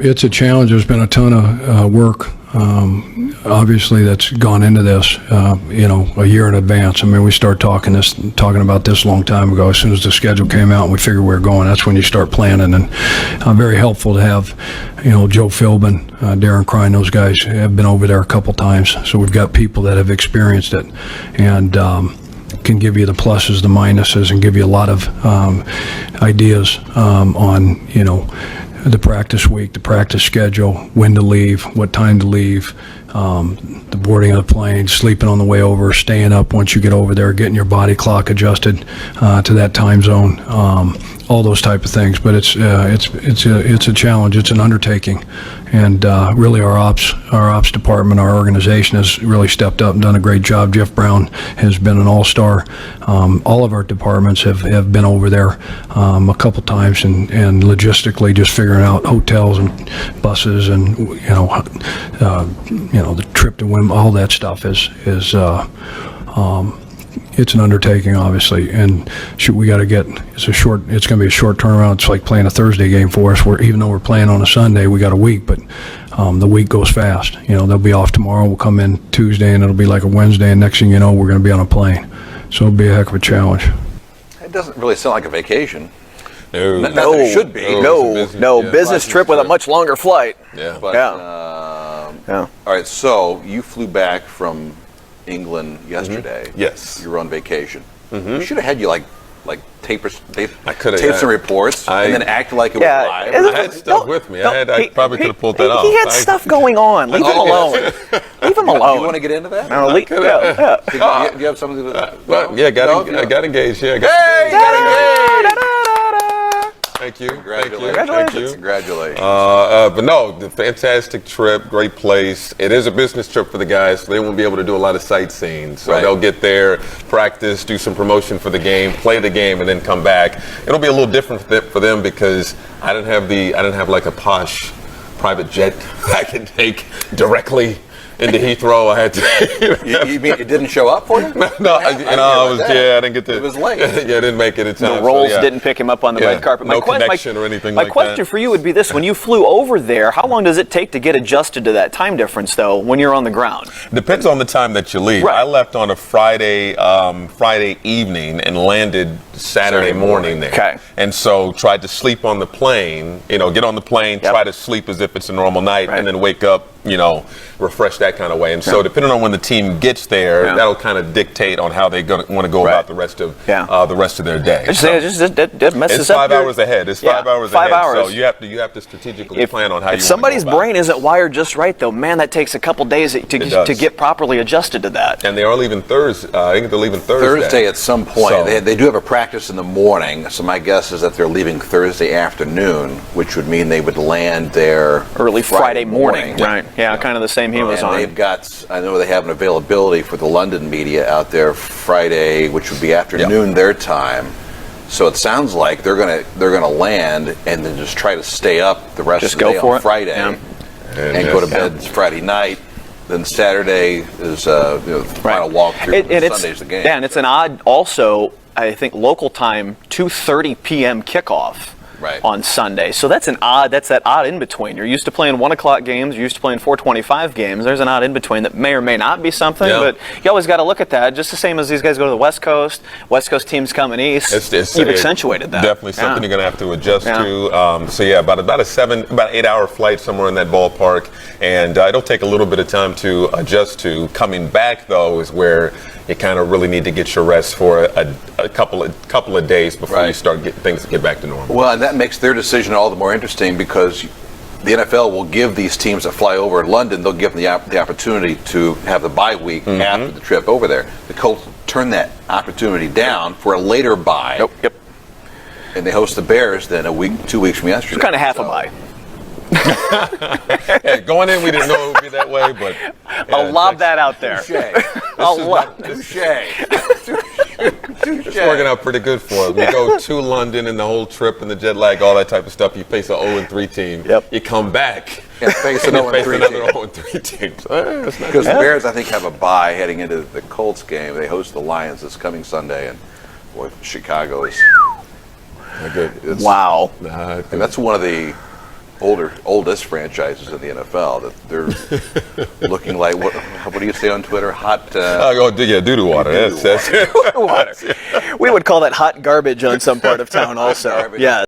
It's a challenge. There's been a ton of work, obviously, that's gone into this, a year in advance. I mean, we started talking about this a long time ago. As soon as the schedule came out and we figured we were going, that's when you start planning. And very helpful to have, Joe Philbin, Darren Crine, those guys have been over there a couple times. So we've got people that have experienced it and can give you the pluses, the minuses, and give you a lot of ideas on, the practice week, the practice schedule, when to leave, what time to leave, the boarding of the plane, sleeping on the way over, staying up once you get over there, getting your body clock adjusted to that time zone, all those type of things. But it's a challenge. It's an undertaking, and really our ops department, our organization has really stepped up and done a great job. Jeff Brown has been an all-star. All of our departments have been over there a couple times, and logistically just figuring out hotels and buses and the trip to Wimbledon, all that stuff is it's an undertaking, obviously, and we got to get. It's going to be a short turnaround. It's like playing a Thursday game for us. Even though we're playing on a Sunday, we got a week, but the week goes fast. They'll be off tomorrow. We'll come in Tuesday, and it'll be like a Wednesday, and next thing you know, we're going to be on a plane. So it'll be a heck of a challenge. It doesn't really sound like a vacation. No, it should be. No, business trip with a much longer flight. Yeah. But, Yeah. All right, so you flew back from England yesterday. Mm-hmm. Yes. You were on vacation. Mm-hmm. We should have had you like tape some reports and then act like it was live. I had stuff with me. I probably could have pulled that off. He had stuff going on. Leave him alone. Leave him alone. You want to get into that? No, Do you have something to got engaged. Yeah. Got engaged. Thank you. Congratulations. But no, the fantastic trip, great place. It is a business trip for the guys, so they won't be able to do a lot of sightseeing. So they'll get there, practice, do some promotion for the game, play the game, and then come back. It'll be a little different for them because I didn't have like a posh private jet I can take directly into Heathrow. I had to. You mean it didn't show up for you? I didn't get to. It was late. I didn't make it in time. The Rolls didn't pick him up on the red carpet. No connection or anything like that. My question for you would be this: when you flew over there, how long does it take to get adjusted to that time difference, though, when you're on the ground? Depends on the time that you leave. Right. I left on a Friday evening and landed Saturday morning there. Okay. And so tried to sleep on the plane. Get on the plane, try to sleep as if it's a normal night, and then wake up. Refresh that kind of way. And so depending on when the team gets there, that'll kind of dictate on how they want to go about the rest of their day. That messes it's up 5 hours ahead. It's 5 hours ahead. 5 hours. So you have to strategically plan on how you want to go about it. If somebody's brain isn't wired just right, though, man, that takes a couple days to get properly adjusted to that. And they are leaving Thursday. I think they're leaving Thursday. Thursday at some point. So, they do have a practice in the morning, so my guess is that they're leaving Thursday afternoon, which would mean they would land there early Friday morning. Right. Yeah, kind of the same he was on. They've got, I know they have an availability for the London media out there Friday, which would be afternoon their time. So it sounds like they're gonna land and then just try to stay up the rest of the day on Friday and go to bed Friday night. Then Saturday is the final walkthrough. Sunday's the game. Yeah, and it's an odd, also, I think, local time, 2:30 p.m. kickoff. On Sunday. So that's that odd in between. You're used to playing 1 o'clock games, you're used to playing 4:25 games. There's an odd in between that may or may not be something, but you always got to look at that. Just the same as these guys go to the West Coast teams coming east. You've accentuated that. Definitely something you're going to have to adjust to. About an 8-hour flight somewhere in that ballpark, and it'll take a little bit of time to adjust to. Coming back though is where you kind of really need to get your rest for a couple of days before you start things get back to normal. Well, and that makes their decision all the more interesting because the NFL will give these teams that fly over London, they'll give them the opportunity to have the bye week after the trip over there. The Colts turn that opportunity down for a later bye. Yep. And they host the Bears then 2 weeks from yesterday. It's kind of half a bye. Going in, we didn't know it would be that way, but I'll lob that out there. Touche. It's working out pretty good for us. We go to London and the whole trip and the jet lag, all that type of stuff. You face an 0-3 team. Yep. You come back and face another 0-3 team. Because the Bears, I think, have a bye heading into the Colts game. They host the Lions this coming Sunday, and Chicago is wow. And that's one of the oldest franchises in the NFL. That they're looking like what do you say on Twitter? Hot. Doo-doo water. That's Water. We would call that hot garbage on some part of town also. Garbage. Yeah.